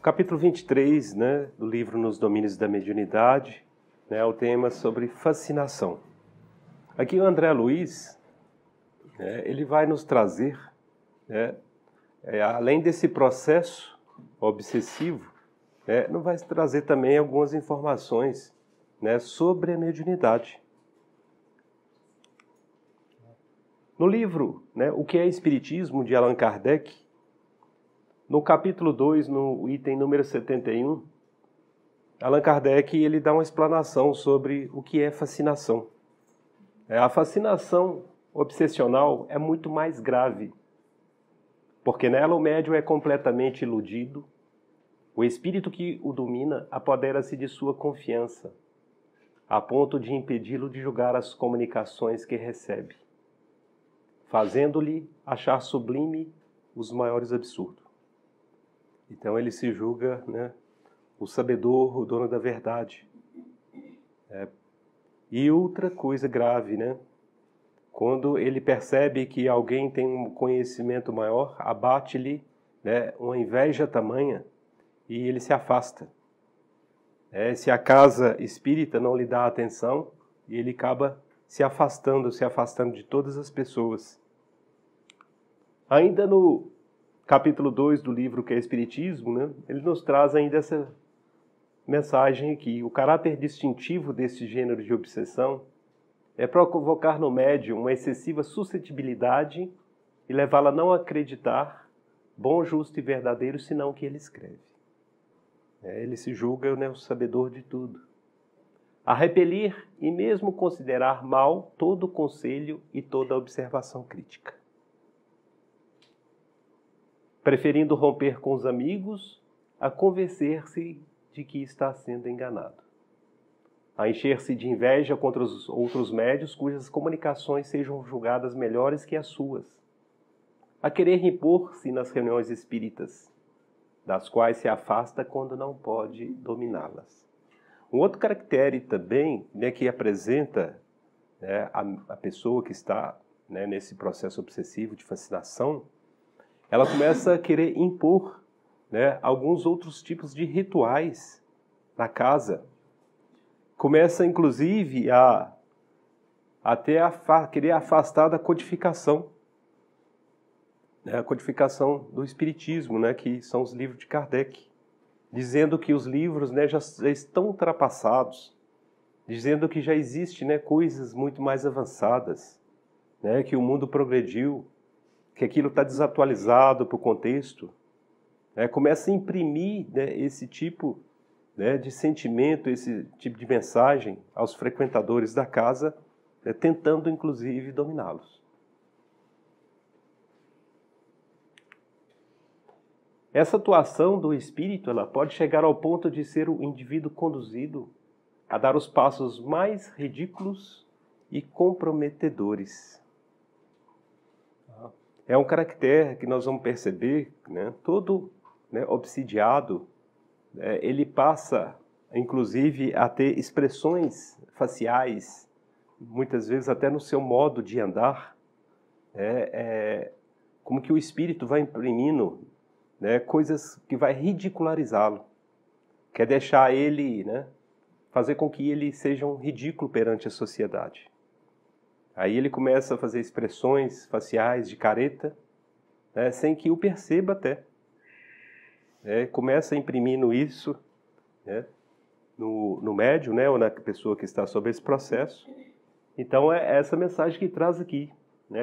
Capítulo 23, né, do livro Nos Domínios da Mediunidade, né, o tema sobre fascinação. Aqui o André Luiz, ele vai nos trazer, além desse processo obsessivo, não vai trazer também algumas informações, sobre a mediunidade. No livro, O que é Espiritismo, de Allan Kardec, no capítulo 2, no item número 71, Allan Kardec ele dá uma explanação sobre o que é fascinação. A fascinação obsessional é muito mais grave, porque nela o médium é completamente iludido, o espírito que o domina apodera-se de sua confiança, a ponto de impedi-lo de julgar as comunicações que recebe, fazendo-lhe achar sublime os maiores absurdos. Então ele se julga, o sabedor, o dono da verdade. E outra coisa grave, quando ele percebe que alguém tem um conhecimento maior, abate-lhe, uma inveja tamanha e ele se afasta. Se a casa espírita não lhe dá atenção, ele acaba se afastando de todas as pessoas. Ainda no capítulo 2 do livro que é Espiritismo, ele nos traz ainda essa mensagem aqui. O caráter distintivo desse gênero de obsessão é provocar no médium uma excessiva suscetibilidade e levá-la a não acreditar bom, justo e verdadeiro, senão o que ele escreve. Ele se julga o sabedor de tudo. A repelir e mesmo considerar mal todo conselho e toda observação crítica. Preferindo romper com os amigos a convencer-se de que está sendo enganado. A encher-se de inveja contra os outros médios cujas comunicações sejam julgadas melhores que as suas. A querer impor-se nas reuniões espíritas, das quais se afasta quando não pode dominá-las. Um outro caractere também, que apresenta a pessoa que está nesse processo obsessivo de fascinação, ela começa a querer impor alguns outros tipos de rituais na casa. Começa, inclusive, a querer afastar da codificação. A codificação do Espiritismo, que são os livros de Kardec. Dizendo que os livros já estão ultrapassados. Dizendo que já existem coisas muito mais avançadas. Que o mundo progrediu. Que aquilo está desatualizado para o contexto, começa a imprimir esse tipo de sentimento, esse tipo de mensagem aos frequentadores da casa, tentando inclusive dominá-los. Essa atuação do espírito ela pode chegar ao ponto de ser o indivíduo conduzido a dar os passos mais ridículos e comprometedores. É um caractere que nós vamos perceber, todo obsidiado, ele passa, inclusive, a ter expressões faciais, muitas vezes até no seu modo de andar, como que o espírito vai imprimindo coisas que vai ridicularizá-lo, quer deixar ele, fazer com que ele seja um ridículo perante a sociedade. Aí ele começa a fazer expressões faciais de careta, sem que o perceba até. Começa imprimindo isso no médium, ou na pessoa que está sob esse processo. Então é essa mensagem que traz aqui,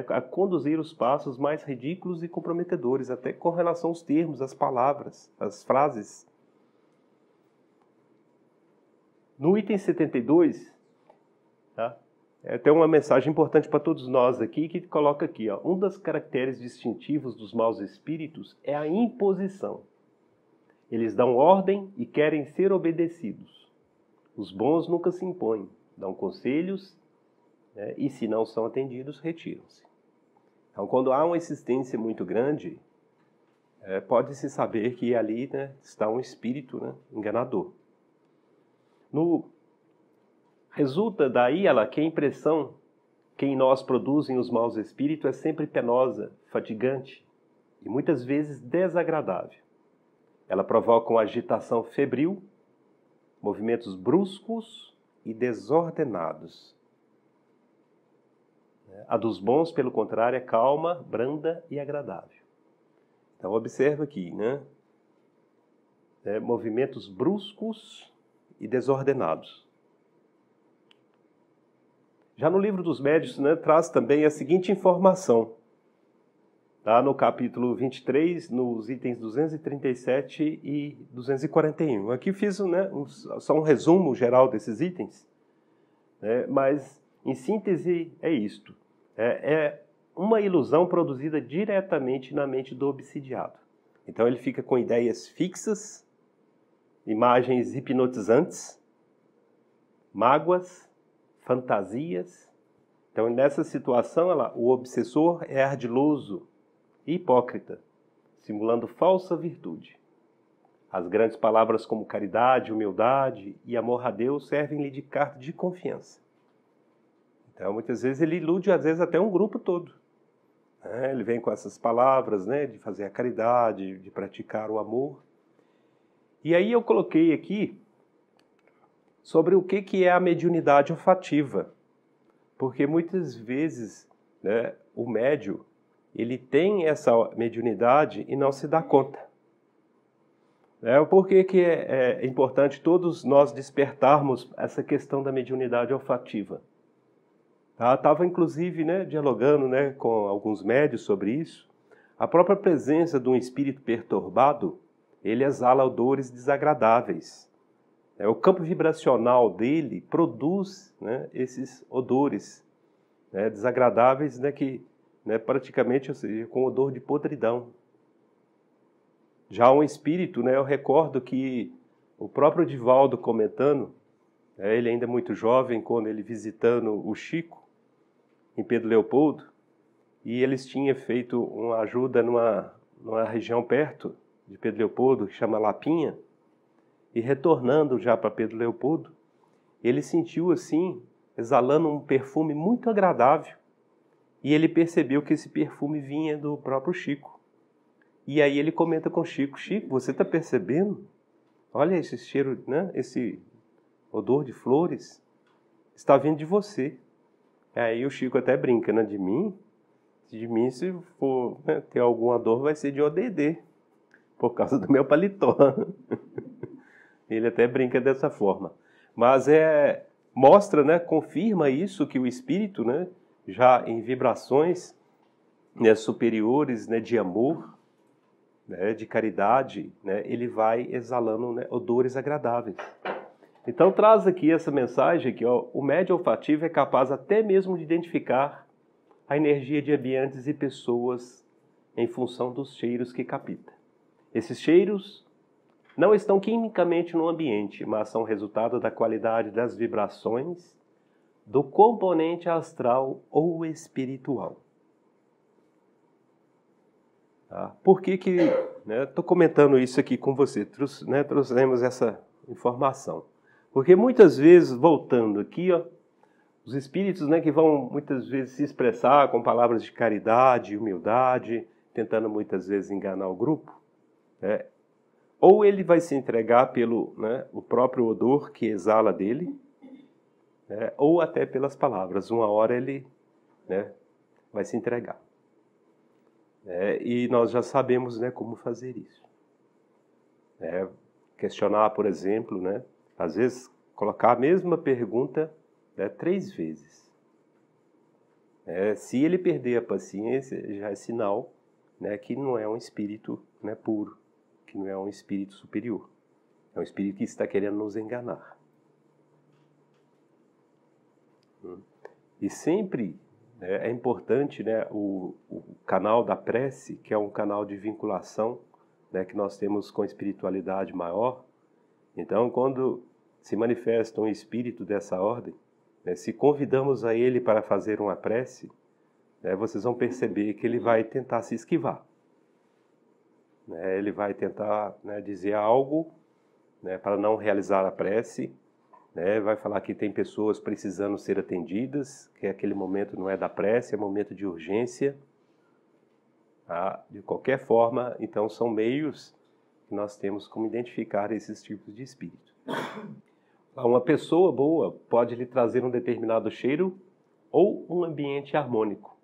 a conduzir os passos mais ridículos e comprometedores, até com relação aos termos, às palavras, às frases. No item 72, tem uma mensagem importante para todos nós aqui, que coloca aqui, um dos caracteres distintivos dos maus espíritos é a imposição. Eles dão ordem e querem ser obedecidos. Os bons nunca se impõem, dão conselhos, e se não são atendidos, retiram-se. Então, quando há uma insistência muito grande, pode-se saber que ali está um espírito enganador. Resulta daí que a impressão que em nós produzem os maus espíritos é sempre penosa, fatigante e muitas vezes desagradável. Ela provoca uma agitação febril, movimentos bruscos e desordenados. A dos bons, pelo contrário, é calma, branda e agradável. Então, observa aqui, né? Movimentos bruscos e desordenados. Já no livro dos médiuns, né, traz também a seguinte informação. Tá? No capítulo 23, nos itens 237 e 241. Aqui fiz, né, só um resumo geral desses itens, né, mas, em síntese, é isto. É uma ilusão produzida diretamente na mente do obsidiado. Então, ele fica com ideias fixas, imagens hipnotizantes, mágoas, fantasias. Então, nessa situação, o obsessor é ardiloso e hipócrita, simulando falsa virtude. As grandes palavras como caridade, humildade e amor a Deus servem-lhe de carta de confiança. Então, muitas vezes, ele ilude, às vezes, até um grupo todo. Ele vem com essas palavras, né, de fazer a caridade, de praticar o amor. E aí eu coloquei aqui sobre o que é a mediunidade olfativa. Porque muitas vezes, né, o médium, ele tem essa mediunidade e não se dá conta. Por que é importante todos nós despertarmos essa questão da mediunidade olfativa? Estava, inclusive, né, dialogando, né, com alguns médiuns sobre isso. A própria presença de um espírito perturbado, ele exala odores desagradáveis. O campo vibracional dele produz, né, esses odores, né, desagradáveis, né, que, né, praticamente, ou seja, com odor de podridão. Já um espírito, né, eu recordo que o próprio Divaldo comentando, ele ainda muito jovem, quando ele visitando o Chico, em Pedro Leopoldo, e eles tinham feito uma ajuda numa região perto de Pedro Leopoldo, que chama Lapinha, e retornando já para Pedro Leopoldo, ele sentiu assim, exalando um perfume muito agradável, e ele percebeu que esse perfume vinha do próprio Chico. E aí ele comenta com o Chico: Chico, você está percebendo? Olha esse cheiro, né? Esse odor de flores está vindo de você. Aí o Chico até brinca, né? De mim, se for, né, ter alguma dor, vai ser de ODD, por causa do meu paletó. Ele até brinca dessa forma. Mas mostra, né, confirma isso, que o espírito, né, já em vibrações, né, superiores, né, de amor, né, de caridade, né, ele vai exalando, né, odores agradáveis. Então traz aqui essa mensagem que o médium olfativo é capaz até mesmo de identificar a energia de ambientes e pessoas em função dos cheiros que capta. Esses cheiros não estão quimicamente no ambiente, mas são resultado da qualidade das vibrações do componente astral ou espiritual. Tá? Por que estou comentando isso aqui com você? Trouxemos essa informação. Porque muitas vezes, voltando aqui, os espíritos, né, que vão muitas vezes se expressar com palavras de caridade, humildade, tentando muitas vezes enganar o grupo, né, ou ele vai se entregar pelo, né, o próprio odor que exala dele, né, ou até pelas palavras. Uma hora ele, né, vai se entregar. E nós já sabemos, né, como fazer isso. Questionar, por exemplo, né, às vezes colocar a mesma pergunta, né, 3 vezes. Se ele perder a paciência, já é sinal, né, que não é um espírito, né, puro, que não é um espírito superior. É um espírito que está querendo nos enganar. E sempre, né, é importante, né, o canal da prece, que é um canal de vinculação, né, que nós temos com a espiritualidade maior. Então, quando se manifesta um espírito dessa ordem, né, se convidamos a ele para fazer uma prece, né, vocês vão perceber que ele vai tentar se esquivar. Ele vai tentar, né, dizer algo, né, para não realizar a prece, né, vai falar que tem pessoas precisando ser atendidas, que aquele momento não é da prece, é momento de urgência. De qualquer forma, então são meios, que nós temos como identificar esses tipos de espírito. Uma pessoa boa pode lhe trazer um determinado cheiro ou um ambiente harmônico,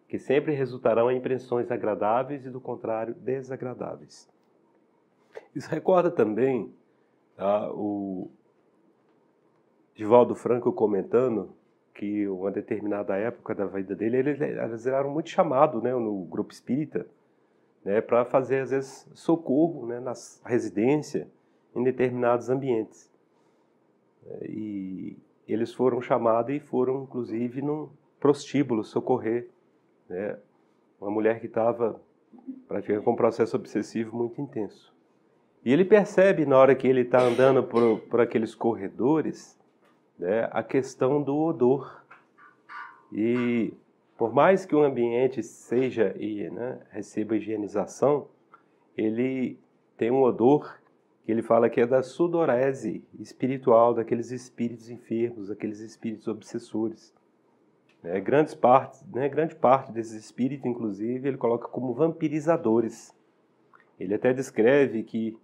que sempre resultarão em impressões agradáveis e, do contrário, desagradáveis. Isso recorda também o Divaldo Franco comentando que uma determinada época da vida dele, eles eram muito chamados, né, no grupo espírita, né, para fazer, às vezes, socorro, né, nas residências, em determinados ambientes. E eles foram chamados e foram, inclusive, num prostíbulo socorrer, né, uma mulher que estava praticamente com um processo obsessivo muito intenso. E ele percebe, na hora que ele está andando por aqueles corredores, né, a questão do odor. E por mais que o ambiente seja, né, receba higienização, ele tem um odor que ele fala que é da sudorese espiritual, daqueles espíritos enfermos, daqueles espíritos obsessores. Grande parte desses espíritos, inclusive, ele coloca como vampirizadores. Ele até descreve que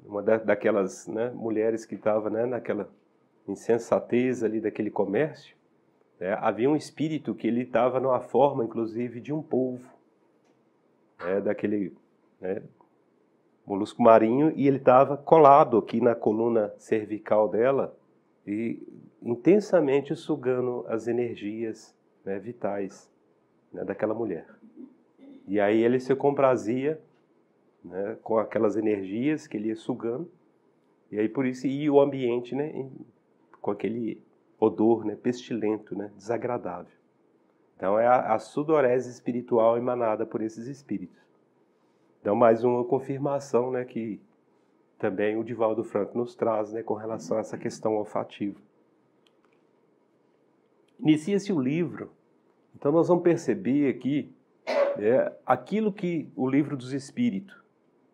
uma daquelas, né, mulheres que estava, né, naquela insensatez ali daquele comércio, havia um espírito que ele estava numa forma, inclusive, de um polvo, daquele, né, molusco marinho, e ele estava colado aqui na coluna cervical dela e intensamente sugando as energias, né, vitais, né, daquela mulher. E aí ele se comprazia, né, com aquelas energias que ele ia sugando, e aí por isso ia o ambiente, né, com aquele odor, né, pestilento, né, desagradável. Então é a sudorese espiritual emanada por esses espíritos. Então mais uma confirmação, né, que também o Divaldo Franco nos traz, né, com relação a essa questão olfativa. Inicia-se o livro, então nós vamos perceber aqui aquilo que o livro dos Espíritos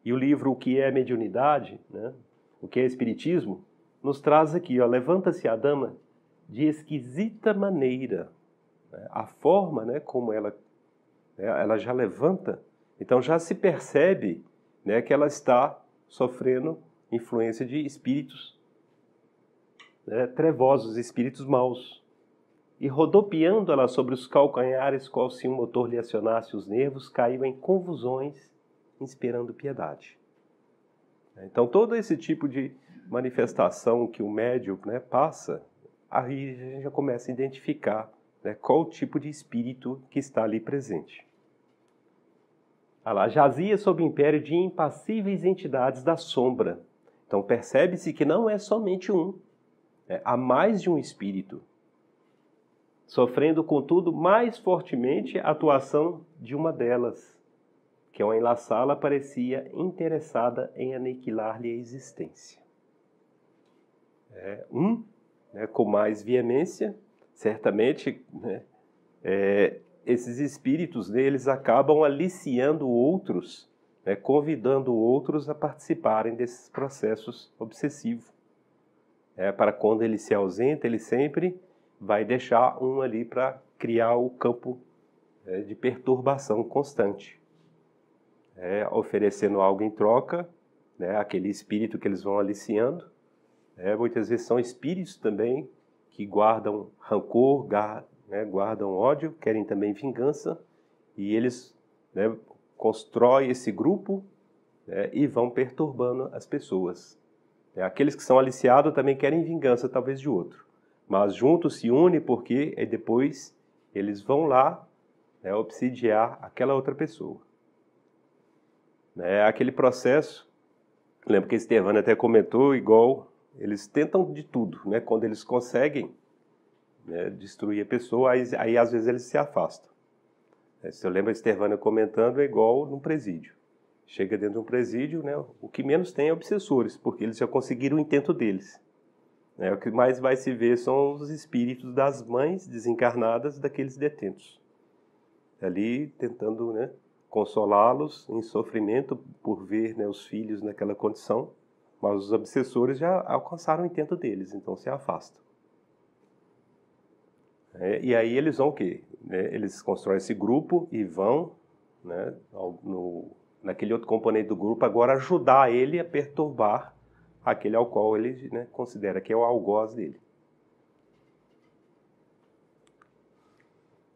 e o livro O que é Mediunidade, né, o que é Espiritismo, nos traz aqui, levanta-se a dama de exquisita maneira. A forma, né, como ela já levanta, então já se percebe, né, que ela está sofrendo influência de espíritos, né, trevosos, espíritos maus. E rodopiando ela sobre os calcanhares, qual se um motor lhe acionasse os nervos, caiu em convulsões, inspirando piedade. Então todo esse tipo de manifestação que o médium, né, passa, aí a gente já começa a identificar, né, qual o tipo de espírito que está ali presente. Ela jazia sob o império de impassíveis entidades da sombra. Então percebe-se que não é somente um, há mais de um espírito, sofrendo, contudo, mais fortemente a atuação de uma delas, que ao enlaçá-la parecia interessada em aniquilar-lhe a existência. Né, com mais veemência, certamente, né, esses espíritos deles acabam aliciando outros, né, convidando outros a participarem desses processos obsessivos. Para quando ele se ausenta, ele sempre vai deixar um ali para criar o campo de perturbação constante. Oferecendo algo em troca, né, aquele espírito que eles vão aliciando. Muitas vezes são espíritos também que guardam rancor, né, guardam ódio, querem também vingança, e eles, né, constroem esse grupo, né, e vão perturbando as pessoas. Aqueles que são aliciados também querem vingança, talvez, de outro, mas juntos se unem porque depois eles vão lá, né, obsidiar aquela outra pessoa. Aquele processo, lembro que Estevânia até comentou, igual, eles tentam de tudo, né? Quando eles conseguem, né, destruir a pessoa, aí às vezes eles se afastam. Se eu lembro a Estevânia comentando, é igual num presídio. Chega dentro de um presídio, né, o que menos tem é obsessores, porque eles já conseguiram o intento deles. O que mais vai se ver são os espíritos das mães desencarnadas daqueles detentos. Ali tentando, né, consolá-los em sofrimento por ver, né, os filhos naquela condição, mas os obsessores já alcançaram o intento deles, então se afastam. E aí eles vão o quê? Eles constroem esse grupo e vão, né, no naquele outro componente do grupo, agora ajudar ele a perturbar aquele ao qual ele, né, considera que é o algoz dele.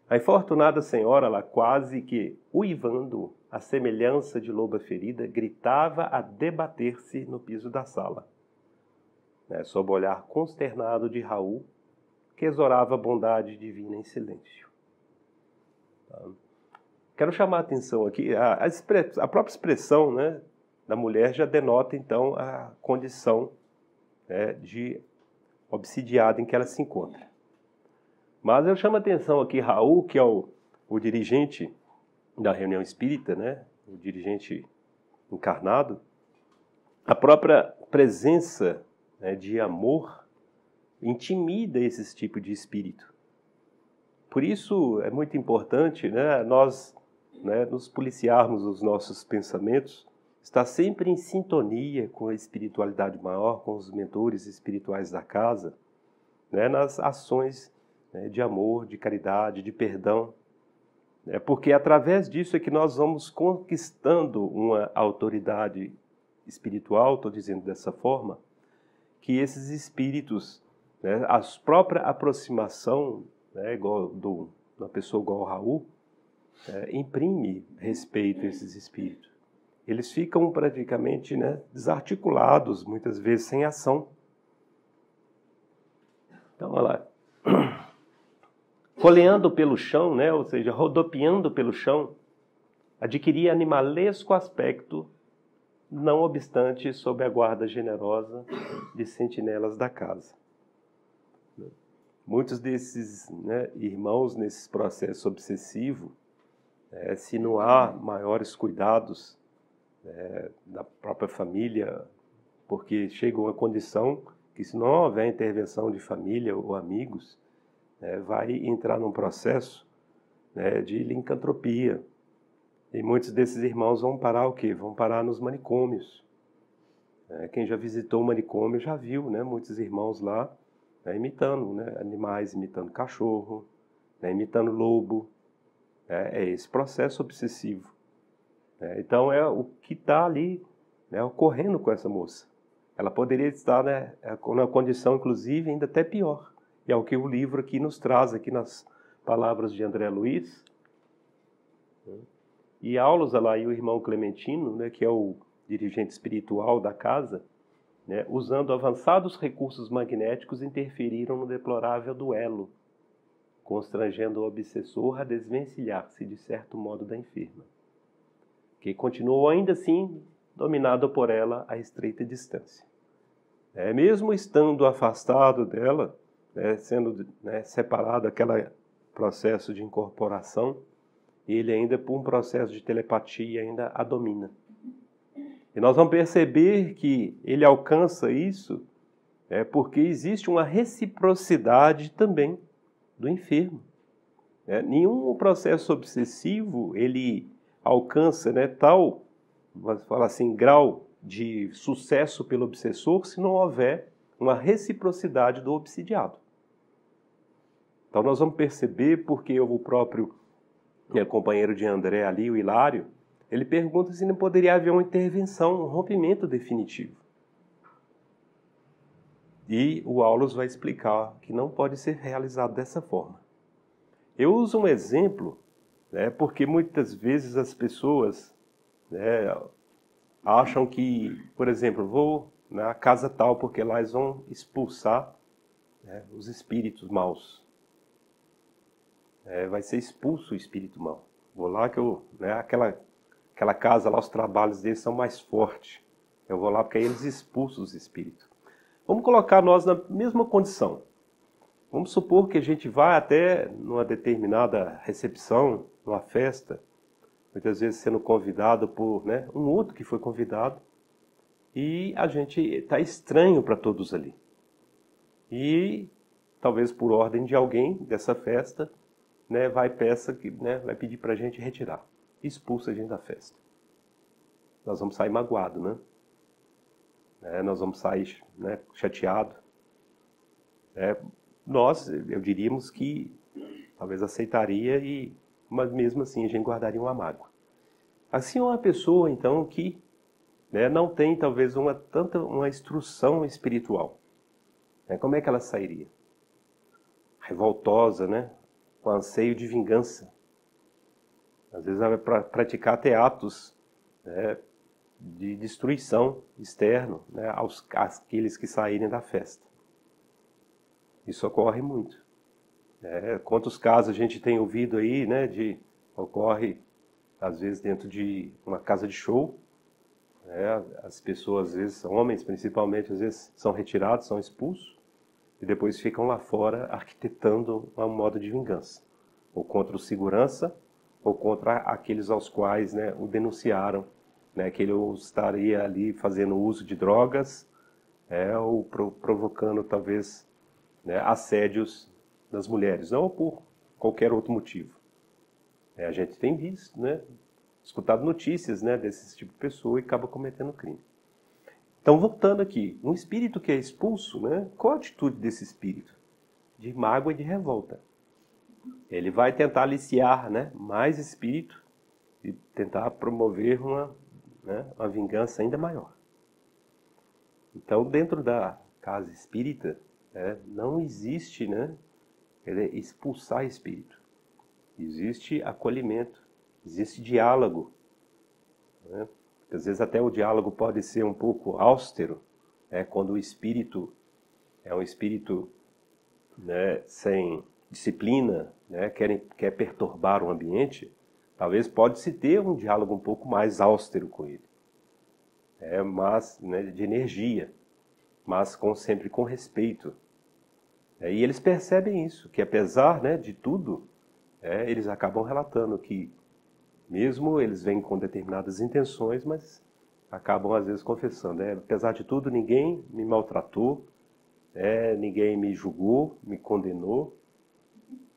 A infortunada senhora, lá quase que uivando, à semelhança de loba ferida, gritava a debater-se no piso da sala, né, sob o olhar consternado de Raul, que exorava a bondade divina em silêncio. Quero chamar a atenção aqui, a própria expressão, né, da mulher já denota, então, a condição, né, de obsidiada em que ela se encontra. Mas eu chamo a atenção aqui, Raul, que é o dirigente da reunião espírita, né, o dirigente encarnado, a própria presença, né, de amor intimida esse tipo de espírito. Por isso é muito importante, né, nós, né, nos policiarmos os nossos pensamentos, estar sempre em sintonia com a espiritualidade maior, com os mentores espirituais da casa, né, nas ações, né, de amor, de caridade, de perdão, né, porque através disso é que nós vamos conquistando uma autoridade espiritual, estou dizendo dessa forma, que esses espíritos, né, a própria aproximação, né, igual uma pessoa igual ao Raul, imprime respeito a esses espíritos. Eles ficam praticamente, né, desarticulados, muitas vezes sem ação. Então, olha lá. Coleando pelo chão, né, ou seja, rodopiando pelo chão, adquiria animalesco aspecto, não obstante sob a guarda generosa de sentinelas da casa. Muitos desses, né, irmãos nesse processo obsessivo, se não há maiores cuidados, da própria família, porque chega uma condição que, se não houver intervenção de família ou amigos, vai entrar num processo, né, de licantropia. E muitos desses irmãos vão parar o quê? Vão parar nos manicômios. Quem já visitou o manicômio já viu, né, muitos irmãos lá, imitando, né, animais, imitando cachorro, né, imitando lobo. É esse processo obsessivo. Então é o que está ali, né, ocorrendo com essa moça. Ela poderia estar, né, numa condição, inclusive, ainda até pior. E é o que o livro aqui nos traz, aqui nas palavras de André Luiz. E Aulos, lá, e o irmão Clementino, né, que é o dirigente espiritual da casa, né, usando avançados recursos magnéticos, interferiram no deplorável duelo, constrangendo o obsessor a desvencilhar-se, de certo modo, da enferma, que continuou ainda assim dominado por ela a estreita distância. Mesmo estando afastado dela, sendo, né, separado daquele processo de incorporação, ele ainda, por um processo de telepatia, ainda a domina. E nós vamos perceber que ele alcança isso porque existe uma reciprocidade também do enfermo. Nenhum processo obsessivo ele alcança, né, tal, vamos falar assim, grau de sucesso pelo obsessor se não houver uma reciprocidade do obsidiado. Então nós vamos perceber porque o próprio companheiro de André ali, o Hilário, ele pergunta se não poderia haver uma intervenção, um rompimento definitivo. E o Aulos vai explicar que não pode ser realizado dessa forma. Eu uso um exemplo, né, porque muitas vezes as pessoas, né, acham que, por exemplo, vou na casa tal porque lá eles vão expulsar, né, os espíritos maus. Vai ser expulso o espírito mau. Vou lá que aquela casa lá, os trabalhos deles são mais fortes. Eu vou lá porque aí eles expulsam os espíritos. Vamos colocar nós na mesma condição. Vamos supor que a gente vai até numa determinada recepção, numa festa, muitas vezes sendo convidado por, né, um outro que foi convidado, e a gente está estranho para todos ali. E talvez por ordem de alguém dessa festa, né, vai pedir para a gente retirar, expulsa a gente da festa. Nós vamos sair magoados, né? Nós vamos sair, né, chateados. Eu diríamos que talvez aceitaria, mas mesmo assim a gente guardaria uma mágoa. Assim é uma pessoa, então, que, né, não tem, talvez, uma instrução espiritual. Né? Como é que ela sairia? Revoltosa, né? Com anseio de vingança. Às vezes ela vai praticar até atos, né, de destruição externo, né, àqueles que saírem da festa. Isso ocorre muito. Quantos casos a gente tem ouvido aí, né, ocorre às vezes dentro de uma casa de show, né, as pessoas, às vezes, homens principalmente, às vezes são retirados, são expulsos, e depois ficam lá fora arquitetando um modo de vingança, ou contra o segurança, ou contra aqueles aos quais, né, o denunciaram, né, que ele estaria ali fazendo uso de drogas, ou provocando talvez, né, assédios das mulheres, ou por qualquer outro motivo. A gente tem visto, né, escutado notícias, né, desse tipo de pessoa e acaba cometendo crime. Então, voltando aqui, um espírito que é expulso, né, qual a atitude desse espírito? De mágoa e de revolta. Ele vai tentar aliciar, né, mais espírito e tentar promover uma vingança ainda maior. Então, dentro da casa espírita, não existe, né, expulsar espírito. Existe acolhimento, existe diálogo. Né? Às vezes até o diálogo pode ser um pouco austero, quando o espírito é um espírito, né, sem disciplina, né, quer perturbar o ambiente, talvez pode-se ter um diálogo um pouco mais austero com ele. Mas, né, de energia, mas sempre com respeito. E eles percebem isso, que apesar, né, de tudo, eles acabam relatando que, mesmo eles vêm com determinadas intenções, mas acabam às vezes confessando. Apesar de tudo, ninguém me maltratou, ninguém me julgou, me condenou.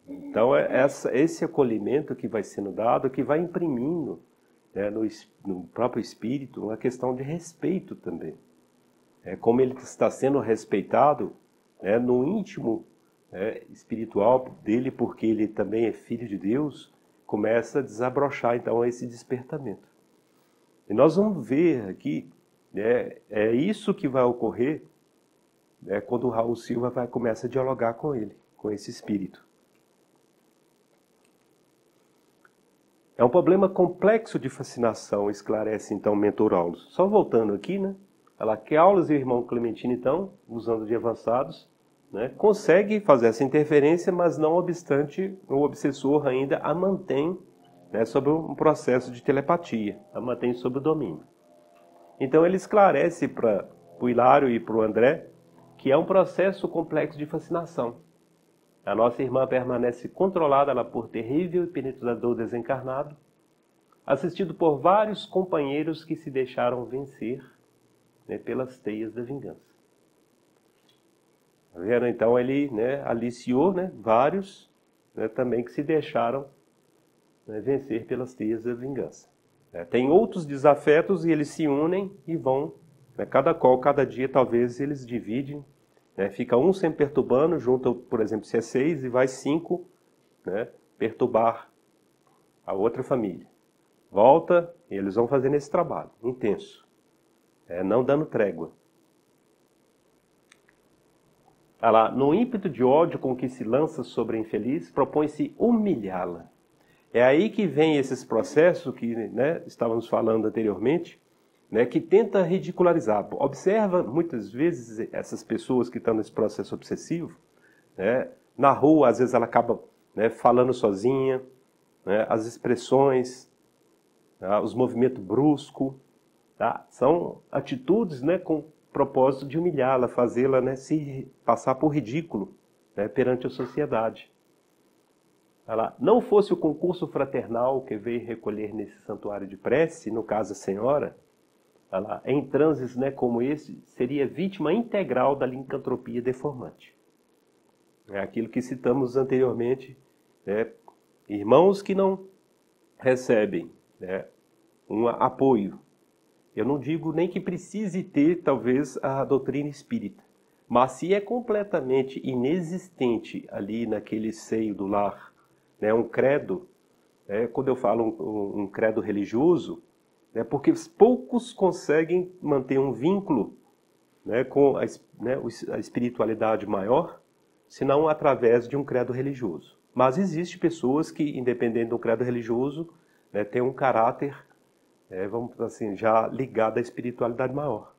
Então, esse acolhimento que vai sendo dado, que vai imprimindo, né, no próprio espírito uma questão de respeito também. Como ele está sendo respeitado, né, no íntimo, espiritual dele, porque ele também é filho de Deus, começa a desabrochar então esse despertamento. E nós vamos ver aqui, né, é isso que vai ocorrer, né, quando o Raul Silva começa a dialogar com ele, com esse espírito. É um problema complexo de fascinação, esclarece então o mentor Aulus. Só voltando aqui, né? Ela que Aulus e o irmão Clementino, então, usando de avançados, né, consegue fazer essa interferência, mas não obstante, o obsessor ainda a mantém, né, sob um processo de telepatia, a mantém sob o domínio. Então ele esclarece para o Hilário e para o André que é um processo complexo de fascinação. A nossa irmã permanece controlada por terrível e penetrador desencarnado, assistido por vários companheiros que se deixaram vencer, né, pelas teias da vingança. Tá vendo? Então ele, né, aliciou, né, vários, né, também que se deixaram, né, vencer pelas teias da vingança. Tem outros desafetos e eles se unem e vão, né, cada dia talvez eles dividem. Fica um sempre perturbando, junta, por exemplo, se é 6 e vai 5, né, perturbar a outra família. Volta e eles vão fazendo esse trabalho intenso, não dando trégua. Olha lá, no ímpeto de ódio com que se lança sobre a infeliz, propõe-se humilhá-la. É aí que vem esses processos que, né, estávamos falando anteriormente, né, que tenta ridicularizar. Observa muitas vezes essas pessoas que estão nesse processo obsessivo, né, na rua, às vezes ela acaba, né, falando sozinha, né, as expressões, tá, os movimentos bruscos, tá, são atitudes, né, com propósito de humilhá-la, fazê-la, né, se passar por ridículo, né, perante a sociedade. Ela, não fosse o concurso fraternal que veio recolher nesse santuário de prece, no caso a senhora, ela, em transes, né, como esse, seria vítima integral da licantropia deformante. É aquilo que citamos anteriormente, né, irmãos que não recebem, né, um apoio. Eu não digo nem que precise ter, talvez, a doutrina espírita, mas se é completamente inexistente ali naquele seio do lar, né, um credo, quando eu falo um credo religioso, é porque poucos conseguem manter um vínculo, né, com a espiritualidade maior, senão através de um credo religioso. Mas existem pessoas que, independente do credo religioso, né, têm um caráter, vamos dizer assim, já ligado à espiritualidade maior.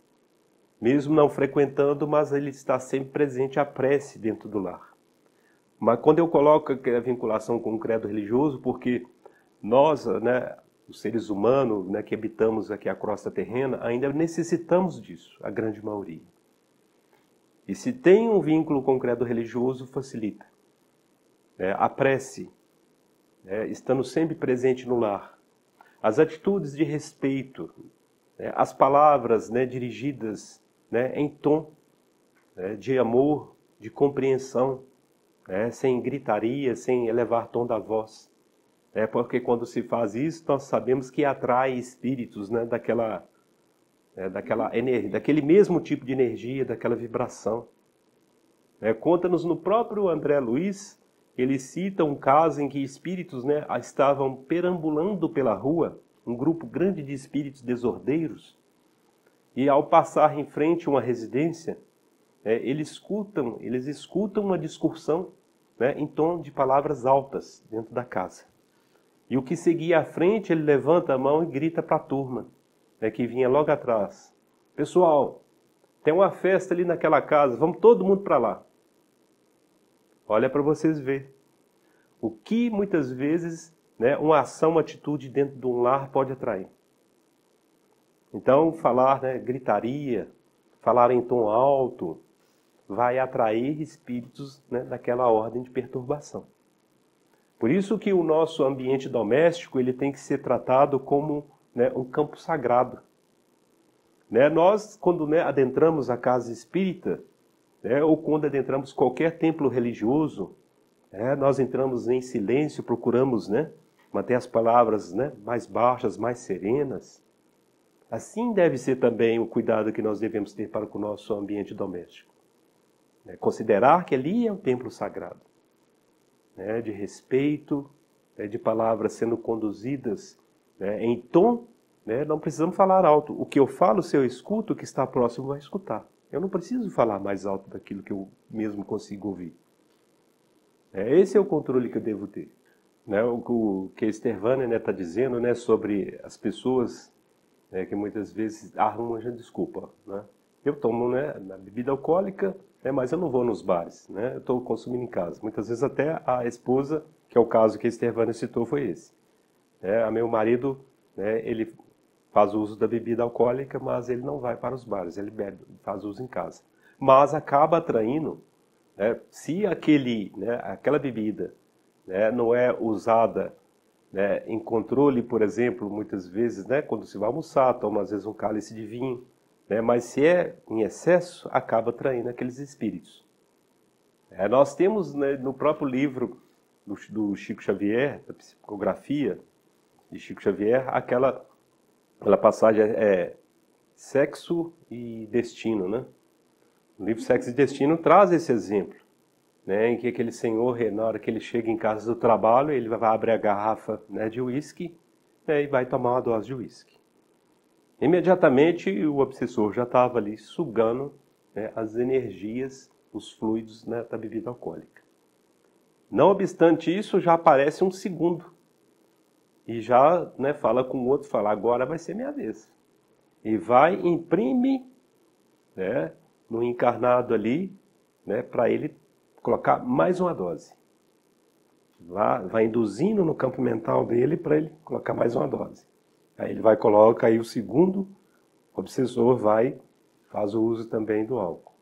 Mesmo não frequentando, mas ele está sempre presente a prece dentro do lar. Mas quando eu coloco a vinculação com o credo religioso, porque nós, né, os seres humanos, né, que habitamos aqui a crosta terrena, ainda necessitamos disso, a grande maioria. E se tem um vínculo com o credo religioso, facilita. A prece, estando sempre presente no lar. As atitudes de respeito, as palavras, né, dirigidas, né, em tom, de amor, de compreensão, sem gritaria, sem elevar tom da voz. Porque quando se faz isso, nós sabemos que atrai espíritos, né, daquela energia, daquele mesmo tipo de energia, daquela vibração. Conta-nos no próprio André Luiz, ele cita um caso em que espíritos, né, estavam perambulando pela rua, um grupo grande de espíritos desordeiros, e ao passar em frente a uma residência, eles escutam uma discussão, né, em tom de palavras altas dentro da casa. E o que seguia à frente, ele levanta a mão e grita para a turma, que vinha logo atrás. Pessoal, tem uma festa ali naquela casa, vamos todo mundo para lá. Olha para vocês verem. O que muitas vezes, né, uma ação, uma atitude dentro de um lar pode atrair. Então, falar, né, gritaria, falar em tom alto, vai atrair espíritos, né, daquela ordem de perturbação. Por isso que o nosso ambiente doméstico ele tem que ser tratado como, né, um campo sagrado. Nós, quando, né, adentramos a casa espírita, ou quando adentramos qualquer templo religioso, nós entramos em silêncio, procuramos, né, manter as palavras, né, mais baixas, mais serenas. Assim deve ser também o cuidado que nós devemos ter para com o nosso ambiente doméstico. Considerar que ali é um templo sagrado, de respeito, de palavras sendo conduzidas, em tom, não precisamos falar alto. O que eu falo, se eu escuto, o que está próximo vai escutar. Eu não preciso falar mais alto daquilo que eu mesmo consigo ouvir. Esse é o controle que eu devo ter. O que Esther Wanner está dizendo, né, sobre as pessoas, que muitas vezes arrumam desculpa. Eu tomo, né, na bebida alcoólica, mas eu não vou nos bares. Eu estou consumindo em casa. Muitas vezes até a esposa, que é o caso que Esther Wanner citou, foi esse. Meu marido, ele faz uso da bebida alcoólica, mas ele não vai para os bares, ele bebe, faz uso em casa. Mas acaba atraindo, se aquela bebida, não é usada, em controle, por exemplo, muitas vezes, quando se vai almoçar, toma às vezes um cálice de vinho, mas se é em excesso, acaba atraindo aqueles espíritos. Nós temos, no próprio livro do Chico Xavier, da psicografia de Chico Xavier, aquela passagem Sexo e Destino, né? O livro Sexo e Destino traz esse exemplo, em que aquele senhor, na hora que ele chega em casa do trabalho, ele vai abrir a garrafa, de uísque, e vai tomar uma dose de uísque. Imediatamente o obsessor já estava ali sugando, as energias, os fluidos, da bebida alcoólica. Não obstante isso, já aparece um segundo. E já, fala com o outro, fala, agora vai ser minha vez. E vai, imprime, no encarnado ali, para ele colocar mais uma dose. Vai induzindo no campo mental dele para ele colocar mais uma dose. Aí ele coloca aí o segundo, o obsessor faz o uso também do álcool.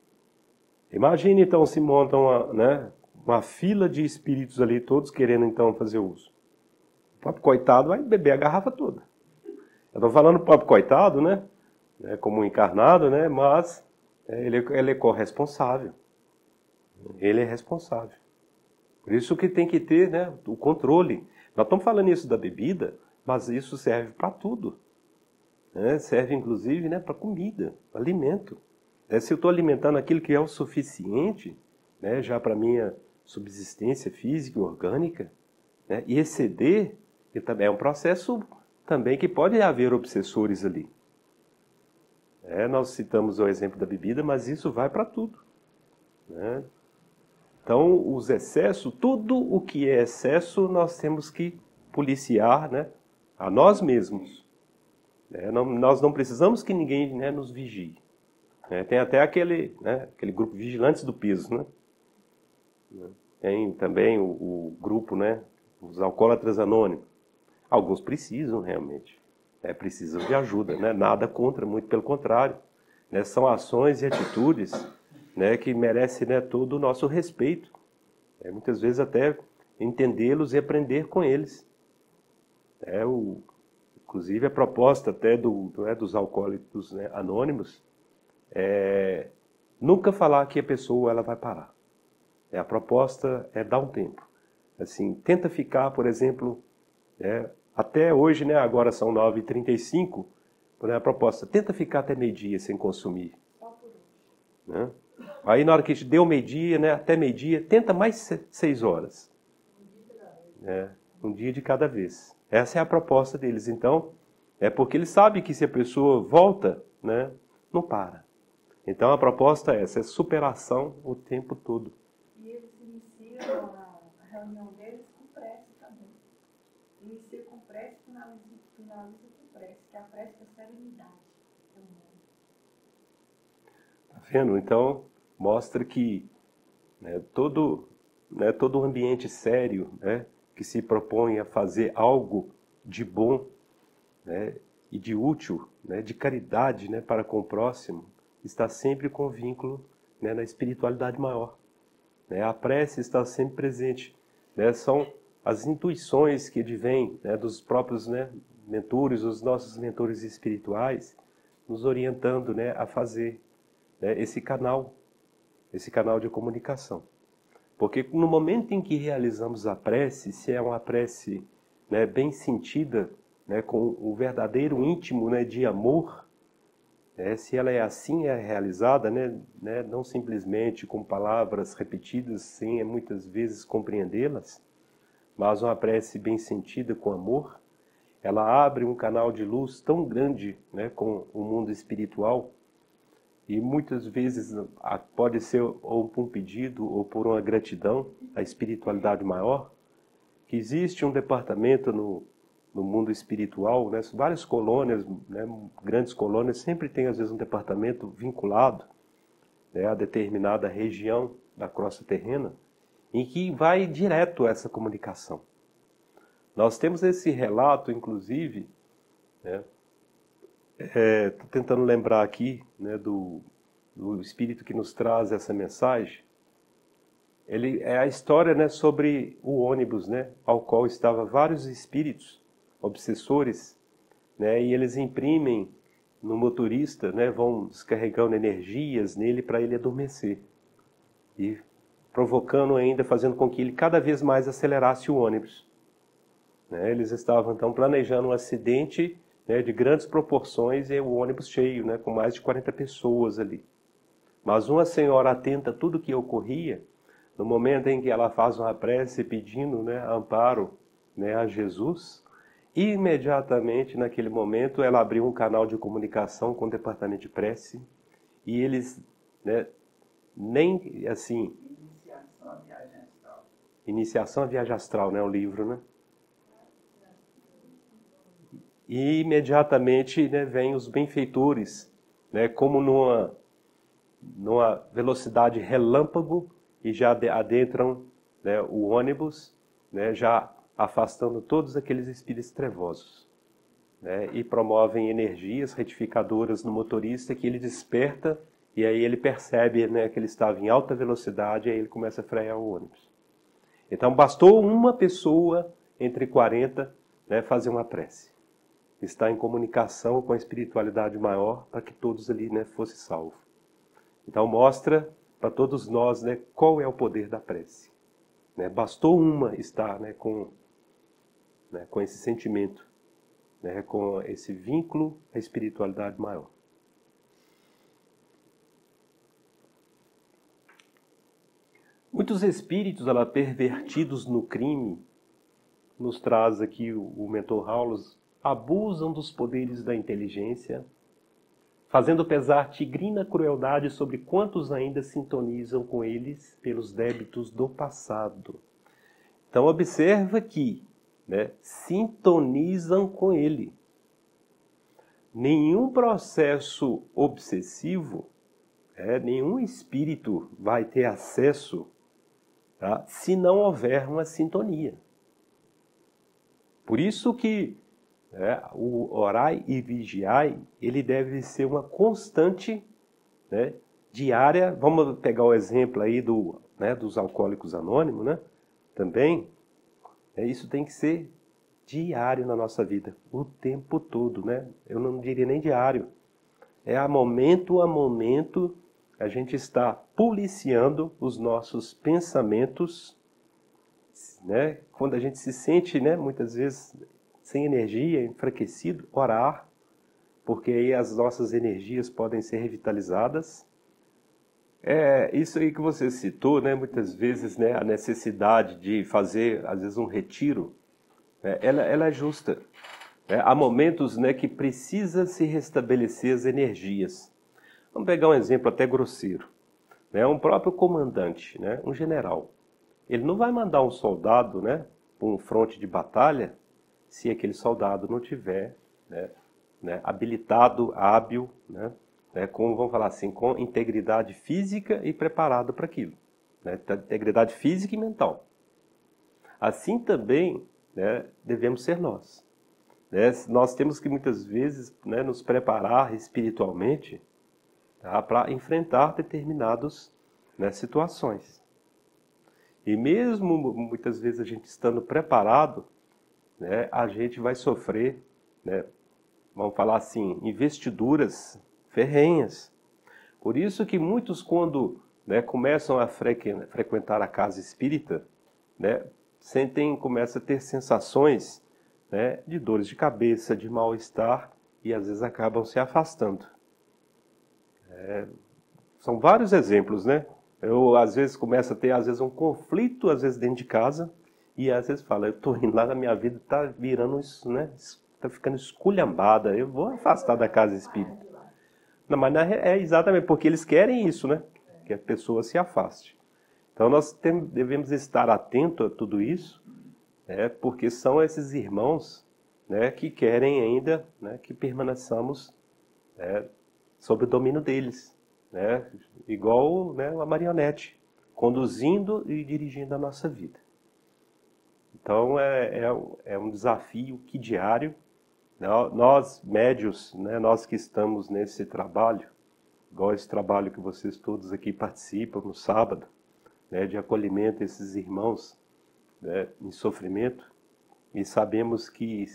Imagine então se monta uma fila de espíritos ali, todos querendo então fazer uso. O próprio coitado vai beber a garrafa toda. Eu estou falando do próprio coitado, como um encarnado, mas ele é corresponsável. Ele é responsável. Por isso que tem que ter, o controle. Nós estamos falando isso da bebida, mas isso serve para tudo. Serve inclusive, para comida, alimento. Se eu estou alimentando aquilo que é o suficiente, já para minha subsistência física e orgânica, e exceder, que também é um processo também que pode haver obsessores ali. Nós citamos o exemplo da bebida, mas isso vai para tudo, né? Então, os excessos, tudo o que é excesso, nós temos que policiar, né, a nós mesmos. Nós não precisamos que ninguém, né, nos vigie. Tem até aquele grupo Vigilantes do Peso, né? Tem também o grupo, né, os Alcoólatras Anônimos. Alguns precisam realmente, precisam de ajuda, né? Nada contra, muito pelo contrário, né? São ações e atitudes, né, que merecem, né, todo o nosso respeito. Muitas vezes até entendê-los e aprender com eles. Inclusive a proposta até dos alcoólicos, né, anônimos é nunca falar que a pessoa ela vai parar. A proposta é dar um tempo. Assim, tenta ficar, por exemplo, até hoje, né, agora são 9h35, né, a proposta, tenta ficar até meio-dia sem consumir. Né? Aí na hora que deu meio-dia, né, até meio-dia, tenta mais 6 horas. Um dia de cada vez. Essa é a proposta deles. Então, porque eles sabem que se a pessoa volta, né, não para. Então a proposta é essa, é superação o tempo todo. E eles iniciam a reunião deles com prece também. Inicia com prece, finaliza com prece, que é a prece da serenidade. Tá vendo? Então, mostra que, né, todo um ambiente sério, né, que se propõe a fazer algo de bom, né, e de útil, né, de caridade, né, para com o próximo, está sempre com vínculo, né, na espiritualidade maior. A prece está sempre presente. São as intuições que advêm, né, dos próprios, né, mentores, os nossos mentores espirituais, nos orientando, né, a fazer, né, esse canal de comunicação. Porque no momento em que realizamos a prece, se é uma prece, né, bem sentida, né, com o verdadeiro íntimo, né, de amor, se ela é assim realizada, né, não simplesmente com palavras repetidas, sem muitas vezes compreendê-las, mas uma prece bem sentida com amor, ela abre um canal de luz tão grande, né, com o mundo espiritual, e muitas vezes pode ser ou por um pedido ou por uma gratidão à espiritualidade maior, que existe um departamento no mundo espiritual, né? Várias colônias, né, grandes colônias, sempre tem às vezes um departamento vinculado, né, a determinada região da crosta terrena, em que vai direto essa comunicação. Nós temos esse relato, inclusive, né, estou tentando lembrar aqui, né, do espírito que nos traz essa mensagem. Ele é a história, né, sobre o ônibus, né, ao qual estavam vários espíritos obsessores, né, e eles imprimem no motorista, né, vão descarregando energias nele para ele adormecer e provocando ainda, fazendo com que ele cada vez mais acelerasse o ônibus. Eles estavam então planejando um acidente, né, de grandes proporções e o ônibus cheio, né, com mais de 40 pessoas ali. Mas uma senhora atenta a tudo que ocorria, no momento em que ela faz uma prece pedindo, né, amparo, né, a Jesus, imediatamente naquele momento ela abriu um canal de comunicação com o departamento de prece e eles, né, nem assim... Iniciação à Viagem Astral, né, o livro, né? E imediatamente, né, vêm os benfeitores, né, como numa velocidade relâmpago, e já adentram, né, o ônibus, né, já afastando todos aqueles espíritos trevosos, né, e promovem energias retificadoras no motorista que ele desperta e aí ele percebe, né, que ele estava em alta velocidade e aí ele começa a frear o ônibus. Então bastou uma pessoa entre 40, né, fazer uma prece. Estar em comunicação com a espiritualidade maior para que todos ali, né, fossem salvos. Então mostra para todos nós, né, qual é o poder da prece. Bastou uma estar, né, com esse sentimento, né, com esse vínculo à espiritualidade maior. Muitos espíritos pervertidos no crime, nos traz aqui o mentor Raulos, abusam dos poderes da inteligência, fazendo pesar tigrina crueldade sobre quantos ainda sintonizam com eles pelos débitos do passado. Então observa que, né, sintonizam com ele. Nenhum processo obsessivo, nenhum espírito vai ter acesso, tá, se não houver uma sintonia. Por isso que o orai e vigiai, ele deve ser uma constante, né, diária. Vamos pegar o exemplo aí dos alcoólicos anônimos, né? Também, isso tem que ser diário na nossa vida, o tempo todo, né? Eu não diria nem diário. A momento a momento a gente está policiando os nossos pensamentos, né? Quando a gente se sente, né, muitas vezes sem energia, enfraquecido, orar, porque aí as nossas energias podem ser revitalizadas. Isso aí que você citou, né, muitas vezes, né, a necessidade de fazer, às vezes, um retiro, ela é justa. Há momentos, né, que precisa se restabelecer as energias. Vamos pegar um exemplo até grosseiro. Um próprio comandante, né, um general. Ele não vai mandar um soldado, né, para um fronte de batalha se aquele soldado não tiver, né, habilitado, hábil, né, com, vamos falar assim, com integridade física e preparado para aquilo. Né, integridade física e mental. Assim também, né, devemos ser nós. Nós temos que muitas vezes, né, nos preparar espiritualmente, tá, para enfrentar determinadas, né, situações. E mesmo muitas vezes a gente estando preparado, né, a gente vai sofrer, né, vamos falar assim, investiduras ferrenhas. Por isso que muitos, quando, né, começam a frequentar a casa espírita, né, começam a ter sensações, né, de dores de cabeça, de mal-estar, e às vezes acabam se afastando. São vários exemplos, né? Eu às vezes começo a ter um conflito, às vezes dentro de casa, e às vezes falo, eu estou indo lá na minha vida, está virando isso, né? Está ficando esculhambada, eu vou afastar da casa espírita. Não, mas é exatamente porque eles querem isso, né? Que a pessoa se afaste. Então nós devemos estar atentos a tudo isso, né? Porque são esses irmãos, né, que querem ainda, né, que permaneçamos, sob o domínio deles. Né? Igual, né, uma marionete, conduzindo e dirigindo a nossa vida. Então é um desafio que diário, né, nós médios, né, nós que estamos nesse trabalho, igual esse trabalho que vocês todos aqui participam no sábado, né, de acolhimento a esses irmãos, né, em sofrimento, e sabemos que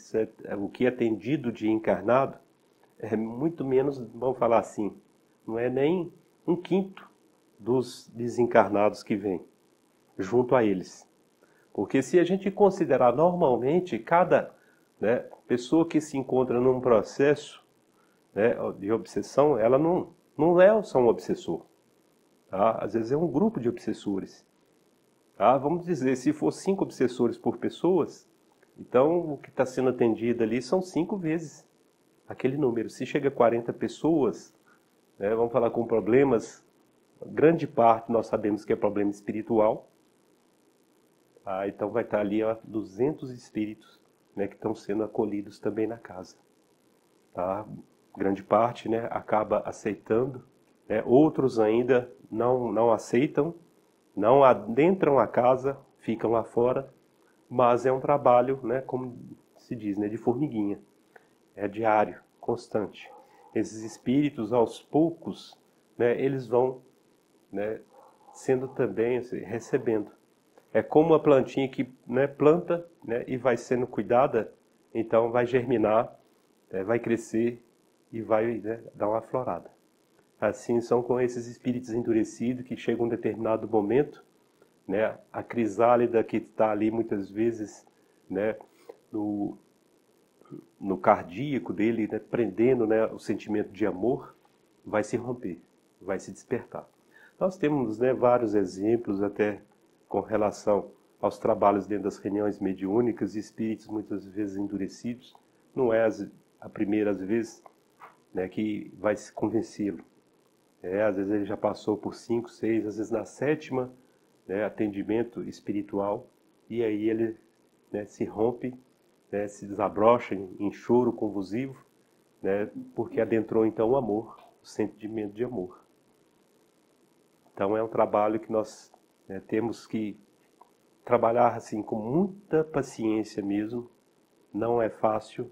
o que é atendido de encarnado é muito menos, vamos falar assim, não é nem 1/5 dos desencarnados que vêm junto a eles. Porque se a gente considerar normalmente, cada, né, pessoa que se encontra num processo, né, de obsessão, ela não é só um obsessor. Tá? Às vezes é um grupo de obsessores. Tá? Vamos dizer, se for 5 obsessores por pessoas, então o que está sendo atendido ali são 5 vezes aquele número. Se chega a 40 pessoas, né, vamos falar com problemas, grande parte nós sabemos que é problema espiritual. Então vai estar ali 200 espíritos, né, que estão sendo acolhidos também na casa. Tá? Grande parte, né, acaba aceitando, né, outros ainda não aceitam, não adentram a casa, ficam lá fora, mas é um trabalho, né, como se diz, né, de formiguinha. É diário, constante. Esses espíritos, aos poucos, né, eles vão, né, sendo também, recebendo. É como a plantinha que, né, planta, né, e vai sendo cuidada, então vai germinar, vai crescer e vai, né, dar uma florada. Assim são com esses espíritos endurecidos que chegam a um determinado momento, né, a crisálida que está ali muitas vezes, né, no cardíaco dele, né, prendendo, né, o sentimento de amor, vai se romper, vai se despertar. Nós temos, né, vários exemplos até com relação aos trabalhos dentro das reuniões mediúnicas, espíritos muitas vezes endurecidos, não é a primeira vez, né, que vai se convencê-lo. Às vezes ele já passou por 5, 6, às vezes na 7ª, né, atendimento espiritual, e aí ele, né, se rompe, né, se desabrocha em choro convulsivo, né, porque adentrou então o amor, o sentimento de amor. Então é um trabalho que nós, né, temos que trabalhar assim com muita paciência mesmo, não é fácil,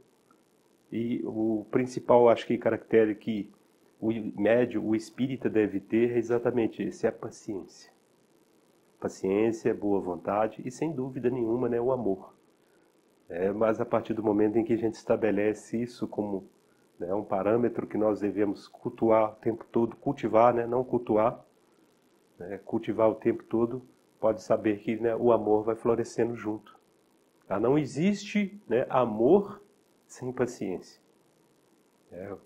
e o principal, acho que, caractere que o médium, o espírita deve ter é exatamente esse, é a paciência. Paciência, boa vontade e, sem dúvida nenhuma, né, o amor. Mas a partir do momento em que a gente estabelece isso como, né, um parâmetro que nós devemos cultuar o tempo todo, cultivar, né, não cultuar, né, cultivar o tempo todo, pode saber que, né, o amor vai florescendo junto. Não existe, né, amor sem paciência.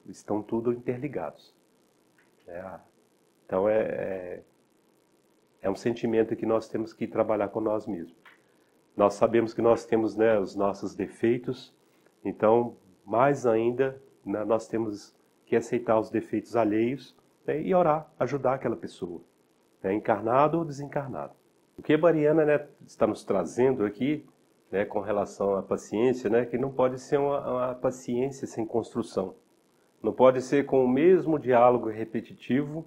Estão tudo interligados. Então é um sentimento que nós temos que trabalhar com nós mesmos. Nós sabemos que nós temos, né, os nossos defeitos, então, mais ainda, né, nós temos que aceitar os defeitos alheios, né, e orar, ajudar aquela pessoa, né, encarnado ou desencarnado. O que a Mariana, né, está nos trazendo aqui, né, com relação à paciência, né, que não pode ser uma paciência sem construção. Não pode ser com o mesmo diálogo repetitivo,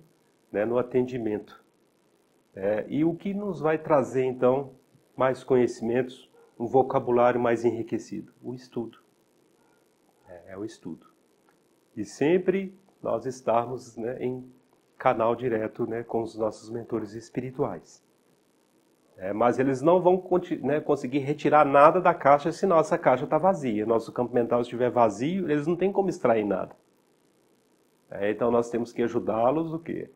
né, no atendimento. E o que nos vai trazer, então, mais conhecimentos, um vocabulário mais enriquecido? O estudo. É o estudo. E sempre nós estarmos, né, em canal direto, né, com os nossos mentores espirituais. Mas eles não vão, né, conseguir retirar nada da caixa se nossa caixa está vazia. Nosso campo mental estiver vazio, eles não têm como extrair nada. Então nós temos que ajudá-los o quê?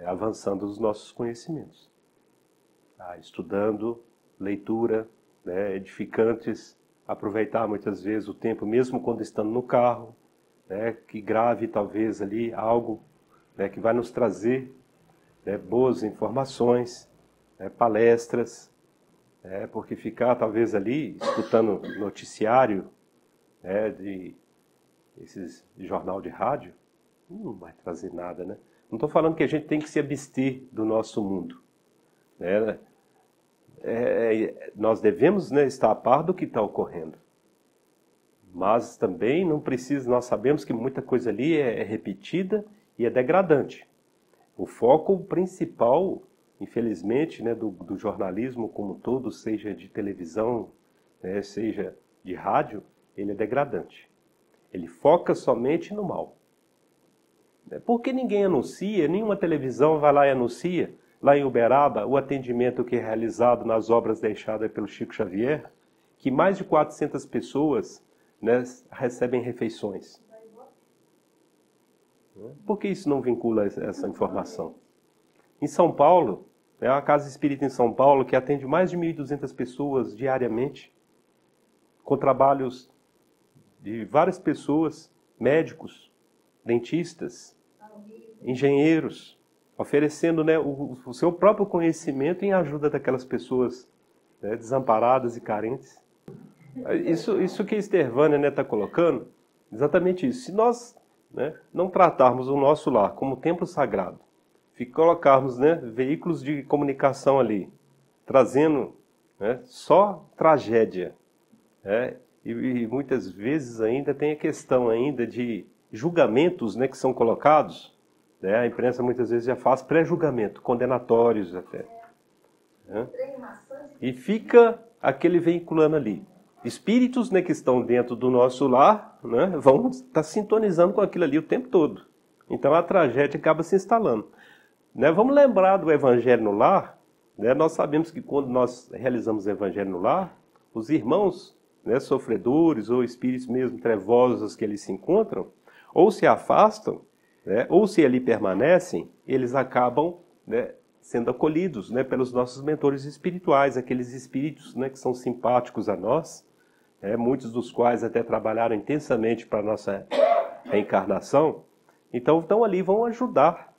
Avançando os nossos conhecimentos. Estudando, leitura, né, edificantes, aproveitar muitas vezes o tempo, mesmo quando estando no carro, né, que grave talvez ali algo, né, que vai nos trazer, né, boas informações, palestras, porque ficar talvez ali escutando noticiário, né, de jornal de rádio, não vai trazer nada, né? Não estou falando que a gente tem que se abster do nosso mundo, né? Nós devemos, né, estar a par do que está ocorrendo, mas também não precisa. Nós sabemos que muita coisa ali é repetida e é degradante. O foco principal, infelizmente, né, do jornalismo como um todo, seja de televisão, né, seja de rádio, ele é degradante. Ele foca somente no mal. Porque ninguém anuncia, nenhuma televisão vai lá e anuncia, lá em Uberaba, o atendimento que é realizado nas obras deixadas pelo Chico Xavier, que mais de 400 pessoas, né, recebem refeições. Por que isso não vincula essa informação? Em São Paulo, é uma casa espírita em São Paulo que atende mais de 1.200 pessoas diariamente, com trabalhos de várias pessoas, médicos, dentistas, engenheiros, oferecendo, né, o seu próprio conhecimento em ajuda daquelas pessoas, né, desamparadas e carentes. Isso que a Esther-Vânia, né, está colocando, exatamente isso. Se nós, né, não tratarmos o nosso lar como templo sagrado, colocarmos, né, veículos de comunicação ali, trazendo, né, só tragédia, né, e muitas vezes ainda tem a questão ainda de julgamentos, né, que são colocados, né, a imprensa muitas vezes já faz pré-julgamento, condenatórios até, né, e fica aquele veiculando ali. Espíritos, né, que estão dentro do nosso lar, né, vão estar sintonizando com aquilo ali o tempo todo. Então a tragédia acaba se instalando. Né, vamos lembrar do Evangelho no Lar. Né, nós sabemos que quando nós realizamos o Evangelho no Lar, os irmãos, né, sofredores ou espíritos mesmo trevosos que eles se encontram, ou se afastam, né, ou se ali permanecem, eles acabam, né, sendo acolhidos, né, pelos nossos mentores espirituais, aqueles espíritos, né, que são simpáticos a nós, muitos dos quais até trabalharam intensamente para a nossa reencarnação. Então estão ali, vão ajudar.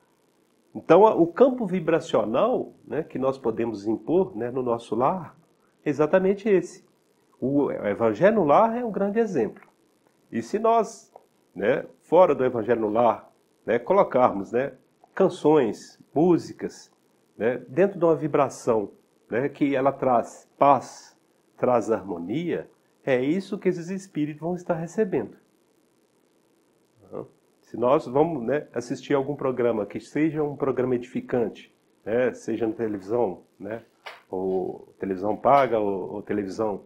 Então o campo vibracional, né, que nós podemos impor, né, no nosso lar, exatamente esse. O Evangelho no Lar é um grande exemplo. E se nós, né, fora do Evangelho no Lar, né, colocarmos, né, canções, músicas, né, dentro de uma vibração, né, que ela traz paz, traz harmonia, é isso que esses espíritos vão estar recebendo. Se nós vamos, né, assistir algum programa que seja um programa edificante, né, seja na televisão, né, ou televisão paga ou televisão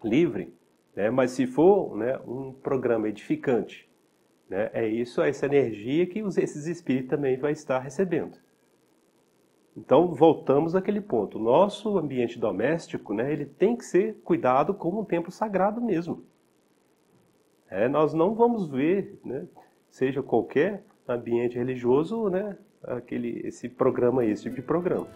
livre, né, mas se for, né, um programa edificante, né, é isso, essa energia que esses espíritos também vai estar recebendo. Então, voltamos àquele ponto. O nosso ambiente doméstico, né, ele tem que ser cuidado como um templo sagrado mesmo. Nós não vamos ver, né, seja qualquer ambiente religioso, né, esse programa, esse tipo de programa.